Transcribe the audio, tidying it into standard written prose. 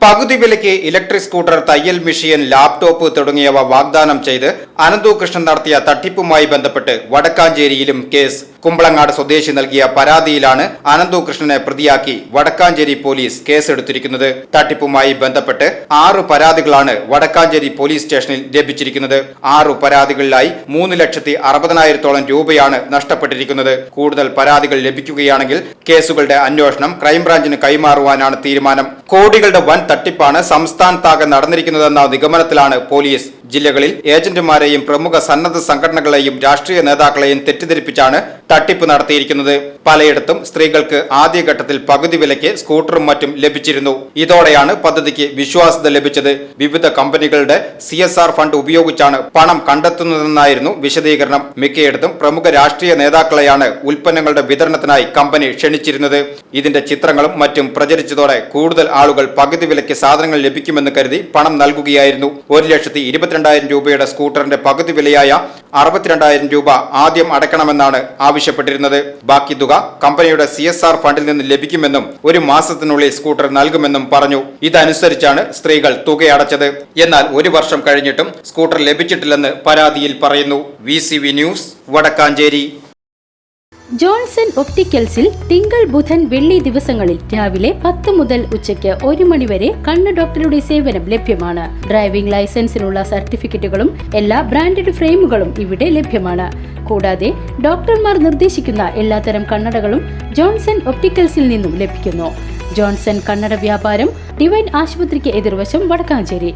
പകുതി വിലയ്ക്ക് electric scooter, തയ്യൽ മെഷീൻ, ലാപ്ടോപ്പ് തുടങ്ങിയവ വാഗ്ദാനം ചെയ്ത് അനന്തു കൃഷ്ണൻ നടത്തിയ തട്ടിപ്പുമായി ബന്ധപ്പെട്ട് വടക്കാഞ്ചേരിയിലും കേസ്. കുമ്പളങ്ങാട് സ്വദേശി നൽകിയ പരാതിയിലാണ് അനന്തു കൃഷ്ണനെ പ്രതിയാക്കി വടക്കാഞ്ചേരി പോലീസ് കേസെടുത്തിരിക്കുന്നത്. തട്ടിപ്പുമായി ബന്ധപ്പെട്ട് 6 പരാതികളാണ് വടക്കാഞ്ചേരി പോലീസ് സ്റ്റേഷനിൽ ലഭിച്ചിരിക്കുന്നത്. 6 പരാതികളിലായി 3,60,000 രൂപയാണ് നഷ്ടപ്പെട്ടിരിക്കുന്നത്. കൂടുതൽ പരാതികൾ ലഭിക്കുകയാണെങ്കിൽ കേസുകളുടെ അന്വേഷണം ക്രൈംബ്രാഞ്ചിന് കൈമാറുവാനാണ് തീരുമാനം. കോടികളുടെ വൻ തട്ടിപ്പാണ് സംസ്ഥാനത്താകെ നടന്നിരിക്കുന്നതെന്ന നിഗമനത്തിലാണ് പോലീസ്. ജില്ലകളിൽ ഏജന്റുമാരെയും പ്രമുഖ സന്നദ്ധ സംഘടനകളെയും രാഷ്ട്രീയ നേതാക്കളെയും തെറ്റിദ്ധരിപ്പിച്ചാണ് തട്ടിപ്പ് നടത്തിയിരിക്കുന്നത്. പലയിടത്തും സ്ത്രീകൾക്ക് ആദ്യഘട്ടത്തിൽ പകുതി വിലയ്ക്ക് സ്കൂട്ടറും മറ്റും ലഭിച്ചിരുന്നു. ഇതോടെയാണ് പദ്ധതിക്ക് വിശ്വാസ്യത ലഭിച്ചത്. വിവിധ കമ്പനികളുടെ CSR ഫണ്ട് ഉപയോഗിച്ചാണ് പണം കണ്ടെത്തുന്നതെന്നായിരുന്നു വിശദീകരണം. മിക്കയിടത്തും പ്രമുഖ രാഷ്ട്രീയ നേതാക്കളെയാണ് ഉൽപ്പന്നങ്ങളുടെ വിതരണത്തിനായി കമ്പനി ക്ഷണിച്ചിരുന്നത്. ഇതിന്റെ ചിത്രങ്ങളും മറ്റും പ്രചരിച്ചതോടെ കൂടുതൽ ആളുകൾ പകുതി വിലയ്ക്ക് സാധനങ്ങൾ ലഭിക്കുമെന്ന് കരുതി പണം നൽകുകയായിരുന്നു. 1,22,000 രൂപയുടെ സ്കൂട്ടറിന്റെ പകുതി വിലയായ 62,000 രൂപ ആദ്യം അടയ്ക്കണമെന്നാണ് ആവശ്യപ്പെട്ടിരുന്നത്. ബാക്കി തുക കമ്പനിയുടെ CSR ഫണ്ടിൽ നിന്ന് ലഭിക്കുമെന്നും 1 മാസത്തിനുള്ളിൽ സ്കൂട്ടർ നൽകുമെന്നും പറഞ്ഞു. ഇതനുസരിച്ചാണ് സ്ത്രീകൾ തുക അടച്ചത്. എന്നാൽ 1 വർഷം കഴിഞ്ഞിട്ടും സ്കൂട്ടർ ലഭിച്ചിട്ടില്ലെന്ന് പരാതിയിൽ പറയുന്നു. VCV news, Vadakkanchery. ജോൺസൺ ഒപ്റ്റിക്കൽസിൽ തിങ്കൾ, ബുധൻ, വെള്ളി ദിവസങ്ങളിൽ രാവിലെ 10 മുതൽ ഉച്ചയ്ക്ക് 1 മണി വരെ കണ്ണ് ഡോക്ടറുടെ സേവനം ലഭ്യമാണ്. ഡ്രൈവിംഗ് ലൈസൻസിനുള്ള സർട്ടിഫിക്കറ്റുകളും എല്ലാ ബ്രാൻഡഡ് ഫ്രെയിമുകളും ഇവിടെ ലഭ്യമാണ്. കൂടാതെ ഡോക്ടർമാർ നിർദ്ദേശിക്കുന്ന എല്ലാത്തരം കണ്ണടകളും ജോൺസൺ ഒപ്റ്റിക്കൽസിൽ നിന്നും ലഭിക്കുന്നു. ജോൺസൺ കണ്ണട വ്യാപാരം ഡിവൈൻ ആശുപത്രിക്ക് എതിർവശം, വടക്കാഞ്ചേരി.